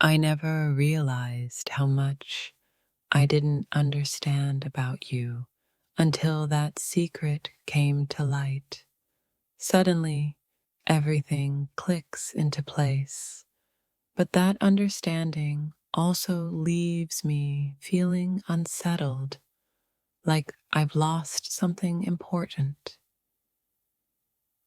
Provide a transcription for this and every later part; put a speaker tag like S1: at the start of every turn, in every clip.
S1: I never realized how much I didn't understand about you until that secret came to light. Suddenly, everything clicks into place. But that understanding also leaves me feeling unsettled, like I've lost something important.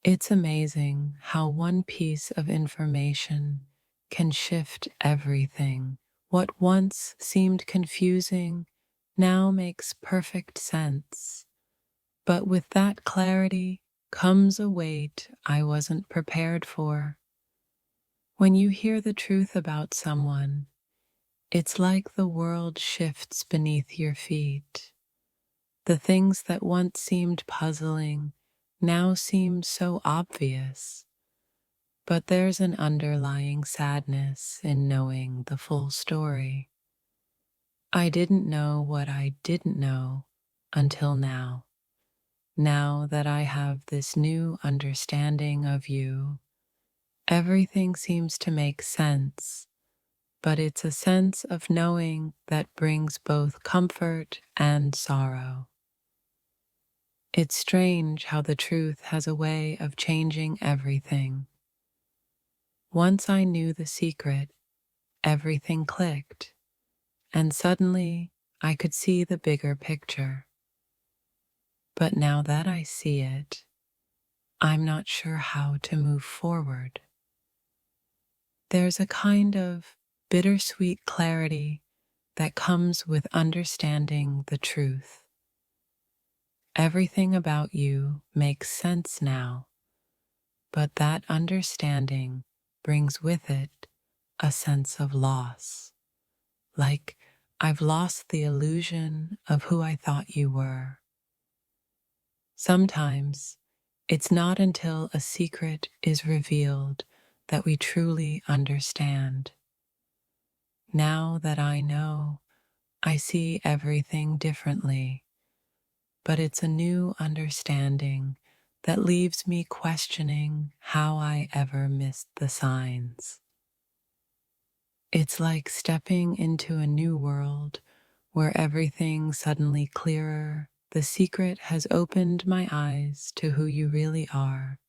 S1: It's amazing how one piece of information can shift everything. What once seemed confusing now makes perfect sense. But with that clarity comes a weight I wasn't prepared for. When you hear the truth about someone, it's like the world shifts beneath your feet. The things that once seemed puzzling now seem so obvious. But there's an underlying sadness in knowing the full story. I didn't know what I didn't know until now. Now that I have this new understanding of you, everything seems to make sense, but it's a sense of knowing that brings both comfort and sorrow. It's strange how the truth has a way of changing everything. Once I knew the secret, everything clicked, and suddenly I could see the bigger picture. But now that I see it, I'm not sure how to move forward. There's a kind of bittersweet clarity that comes with understanding the truth. Everything about you makes sense now, but that understanding brings with it a sense of loss. Like I've lost the illusion of who I thought you were. Sometimes it's not until a secret is revealed that we truly understand. Now that I know, I see everything differently, but it's a new understanding that leaves me questioning how I ever missed the signs. It's like stepping into a new world where everything's suddenly clearer. The secret has opened my eyes to who you really are.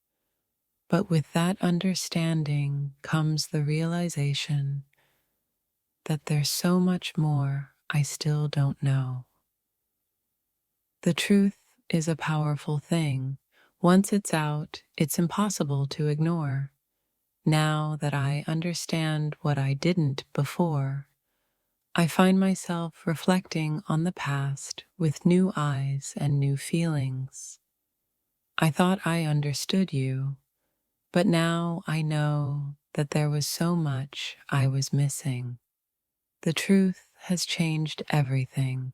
S1: But with that understanding comes the realization that there's so much more I still don't know. The truth is a powerful thing. Once it's out, it's impossible to ignore. Now that I understand what I didn't before, I find myself reflecting on the past with new eyes and new feelings. I thought I understood you, but now I know that there was so much I was missing. The truth has changed everything,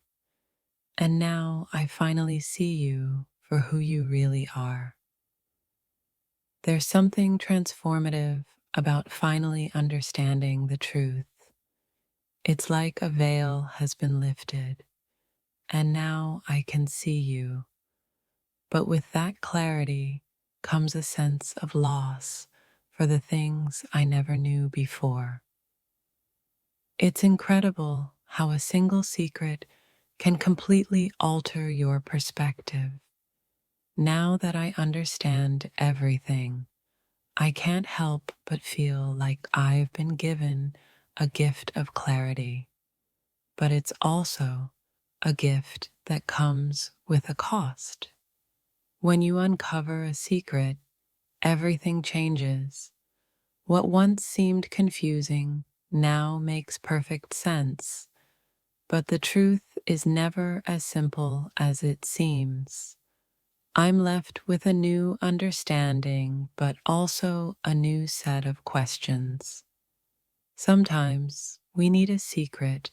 S1: and now I finally see you for who you really are. There's something transformative about finally understanding the truth. It's like a veil has been lifted, and now I can see you. But with that clarity comes a sense of loss for the things I never knew before. It's incredible how a single secret can completely alter your perspective. Now that I understand everything, I can't help but feel like I've been given a gift of clarity. But it's also a gift that comes with a cost. When you uncover a secret, everything changes. What once seemed confusing now makes perfect sense. But the truth is never as simple as it seems. I'm left with a new understanding, but also a new set of questions. Sometimes we need a secret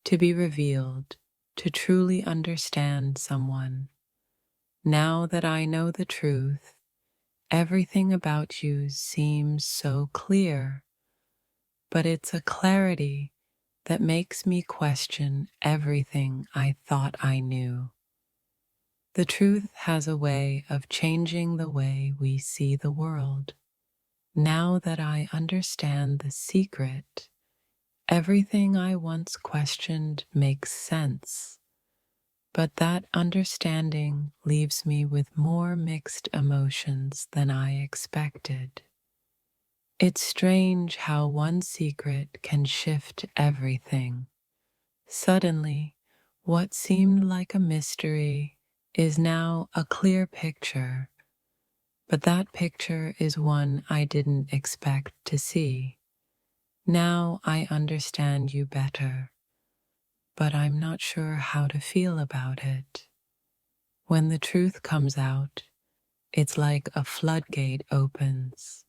S1: to be revealed to truly understand someone. Now that I know the truth, everything about you seems so clear, but it's a clarity that makes me question everything I thought I knew. The truth has a way of changing the way we see the world. Now that I understand the secret, Everything I once questioned makes sense, but that understanding leaves me with more mixed emotions than I expected. It's strange how one secret can shift everything. Suddenly, what seemed like a mystery is now a clear picture, but that picture is one I didn't expect to see. Now I understand you better, but I'm not sure how to feel about it. When the truth comes out, it's like a floodgate opens,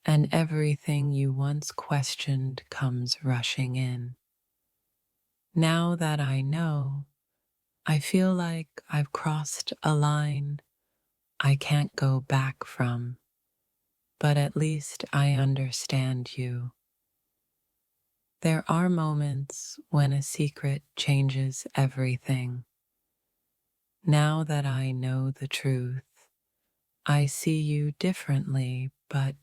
S1: and everything you once questioned comes rushing in. Now that I know, I feel like I've crossed a line I can't go back from, but at least I understand you. There are moments when a secret changes everything. Now that I know the truth, I see you differently, but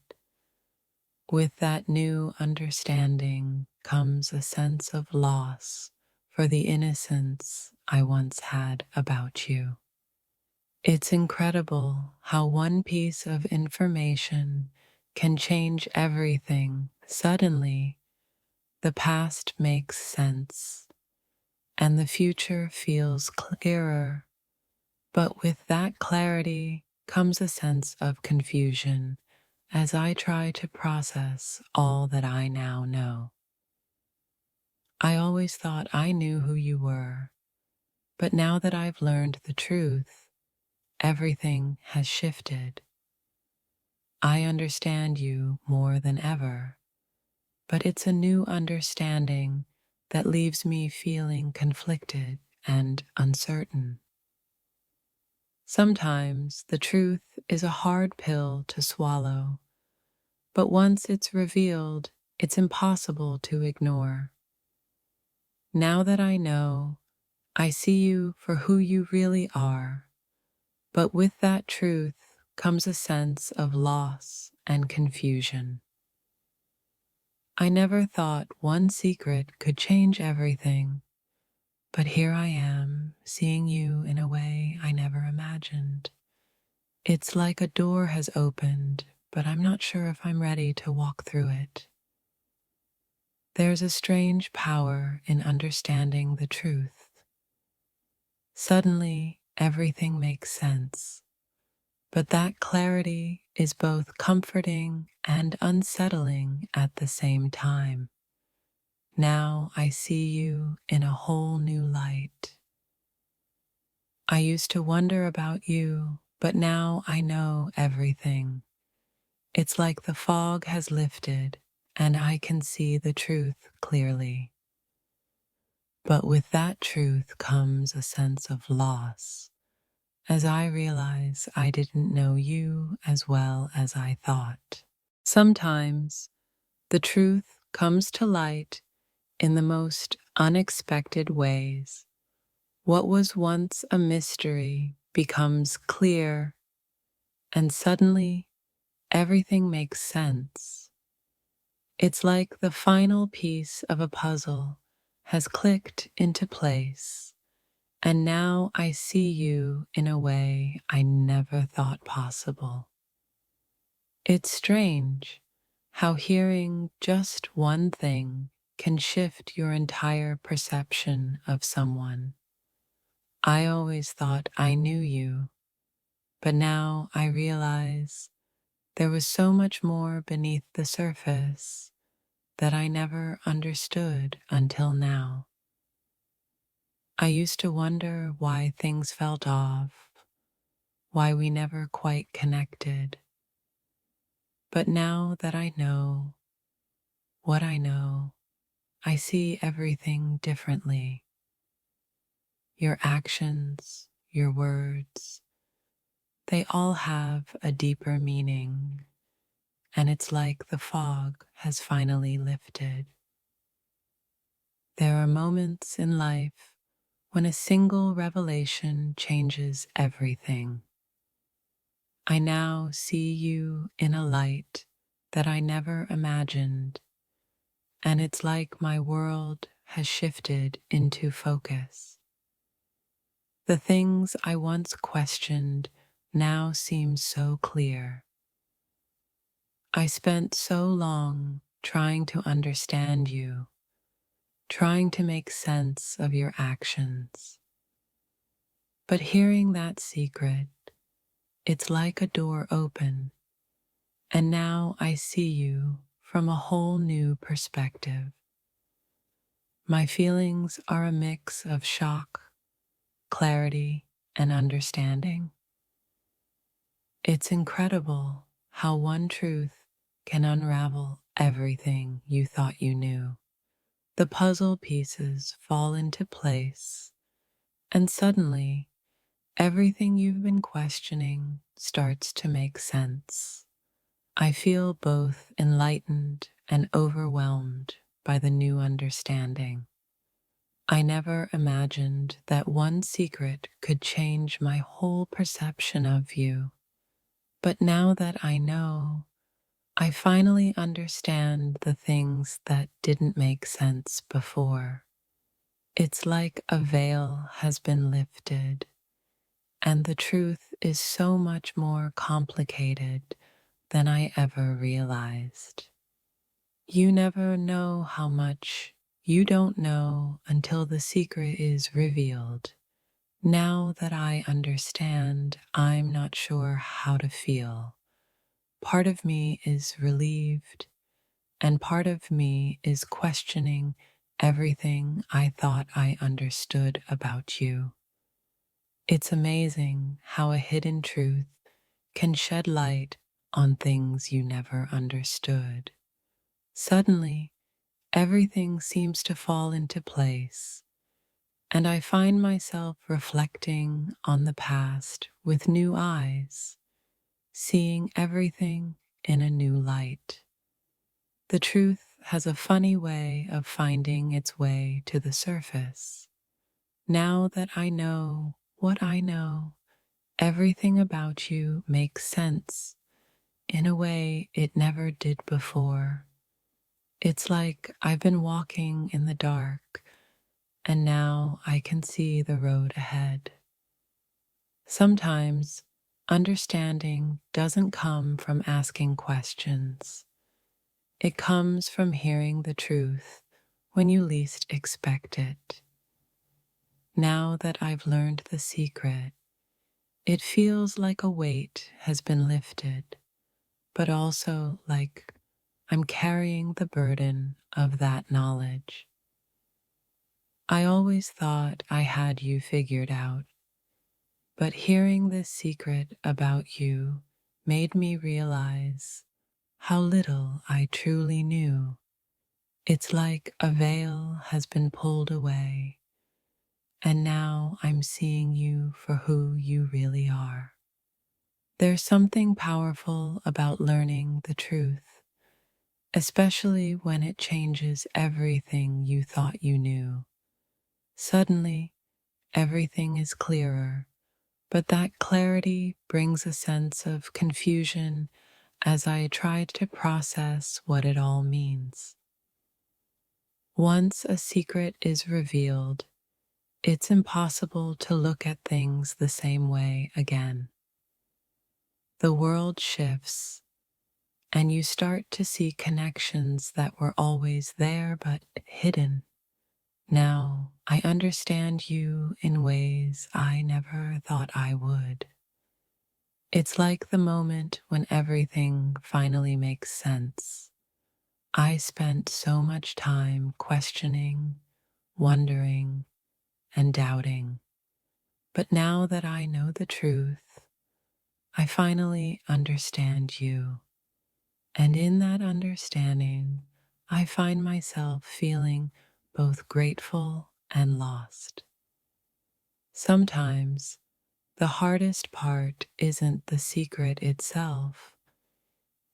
S1: with that new understanding comes a sense of loss for the innocence I once had about you. It's incredible how one piece of information can change everything. Suddenly, the past makes sense and the future feels clearer. But with that clarity comes a sense of confusion as I try to process all that I now know. I always thought I knew who you were, but now that I've learned the truth, everything has shifted. I understand you more than ever, but it's a new understanding that leaves me feeling conflicted and uncertain. Sometimes the truth is a hard pill to swallow, but once it's revealed, it's impossible to ignore. Now that I know, I see you for who you really are, but with that truth comes a sense of loss and confusion. I never thought one secret could change everything, but here I am, seeing you in a way I never imagined. It's like a door has opened, but I'm not sure if I'm ready to walk through it. There's a strange power in understanding the truth. Suddenly, everything makes sense, but that clarity is both comforting and unsettling at the same time. Now I see you in a whole new light. I used to wonder about you, but now I know everything. It's like the fog has lifted and I can see the truth clearly. But with that truth comes a sense of loss, as I realize I didn't know you as well as I thought. Sometimes the truth comes to light in the most unexpected ways. What was once a mystery becomes clear, and suddenly everything makes sense. It's like the final piece of a puzzle has clicked into place, and now I see you in a way I never thought possible. It's strange how hearing just one thing can shift your entire perception of someone. I always thought I knew you, but now I realize there was so much more beneath the surface that I never understood until now. I used to wonder why things felt off, why we never quite connected. But now that I know what I know, I see everything differently. Your actions, your words, they all have a deeper meaning, and it's like the fog has finally lifted. There are moments in life when a single revelation changes everything. I now see you in a light that I never imagined, and it's like my world has shifted into focus. The things I once questioned now seem so clear. I spent so long trying to understand you, trying to make sense of your actions. But hearing that secret, it's like a door open, and now I see you from a whole new perspective. My feelings are a mix of shock, clarity, and understanding. It's incredible how one truth can unravel everything you thought you knew. The puzzle pieces fall into place, and suddenly everything you've been questioning starts to make sense. I feel both enlightened and overwhelmed by the new understanding. I never imagined that one secret could change my whole perception of you. But now that I know, I finally understand the things that didn't make sense before. It's like a veil has been lifted, and the truth is so much more complicated than I ever realized. You never know how much you don't know until the secret is revealed. Now that I understand, I'm not sure how to feel. Part of me is relieved, and part of me is questioning everything I thought I understood about you. It's amazing how a hidden truth can shed light on things you never understood. Suddenly, everything seems to fall into place, and I find myself reflecting on the past with new eyes, seeing everything in a new light. The truth has a funny way of finding its way to the surface. Now that I know what I know, everything about you makes sense in a way it never did before. It's like I've been walking in the dark, and now I can see the road ahead. Sometimes understanding doesn't come from asking questions. It comes from hearing the truth when you least expect it. Now that I've learned the secret, it feels like a weight has been lifted, but also like I'm carrying the burden of that knowledge. I always thought I had you figured out, but hearing this secret about you made me realize how little I truly knew. It's like a veil has been pulled away, and now I'm seeing you for who you really are. There's something powerful about learning the truth, especially when it changes everything you thought you knew. Suddenly, everything is clearer, but that clarity brings a sense of confusion as I try to process what it all means. Once a secret is revealed, it's impossible to look at things the same way again. The world shifts, and you start to see connections that were always there but hidden. Now I understand you in ways I never thought I would. It's like the moment when everything finally makes sense. I spent so much time questioning, wondering, and doubting. But now that I know the truth, I finally understand you. And in that understanding, I find myself feeling both grateful and lost. Sometimes the hardest part isn't the secret itself,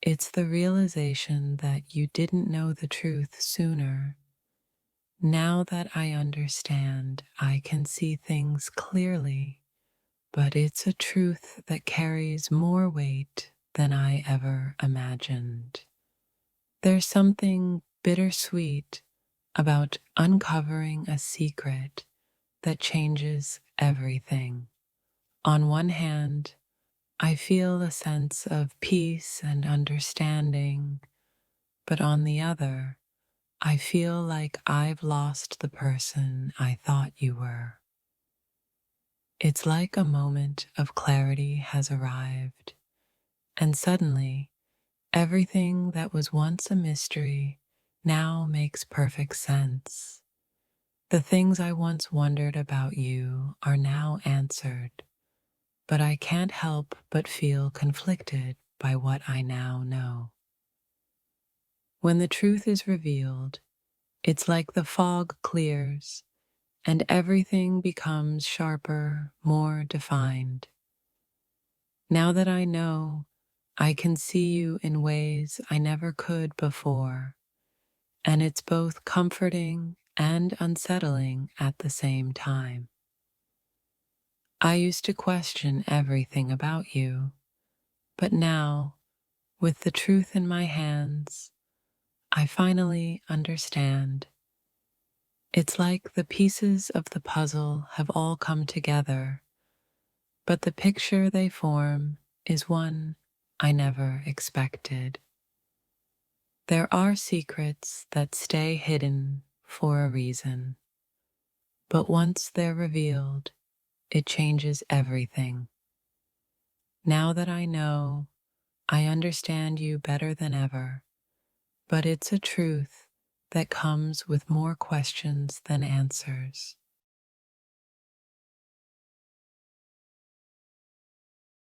S1: it's the realization that you didn't know the truth sooner. Now that I understand, I can see things clearly, but it's a truth that carries more weight than I ever imagined. There's something bittersweet about uncovering a secret that changes everything. On one hand, I feel a sense of peace and understanding, but on the other, I feel like I've lost the person I thought you were. It's like a moment of clarity has arrived, and suddenly, everything that was once a mystery now makes perfect sense. The things I once wondered about you are now answered, but I can't help but feel conflicted by what I now know. When the truth is revealed, it's like the fog clears and everything becomes sharper, more defined. Now that I know, I can see you in ways I never could before, and it's both comforting and unsettling at the same time. I used to question everything about you, but now, with the truth in my hands, I finally understand. It's like the pieces of the puzzle have all come together, but the picture they form is one I never expected. There are secrets that stay hidden for a reason, but once they're revealed, it changes everything. Now that I know, I understand you better than ever, but it's a truth that comes with more questions than answers.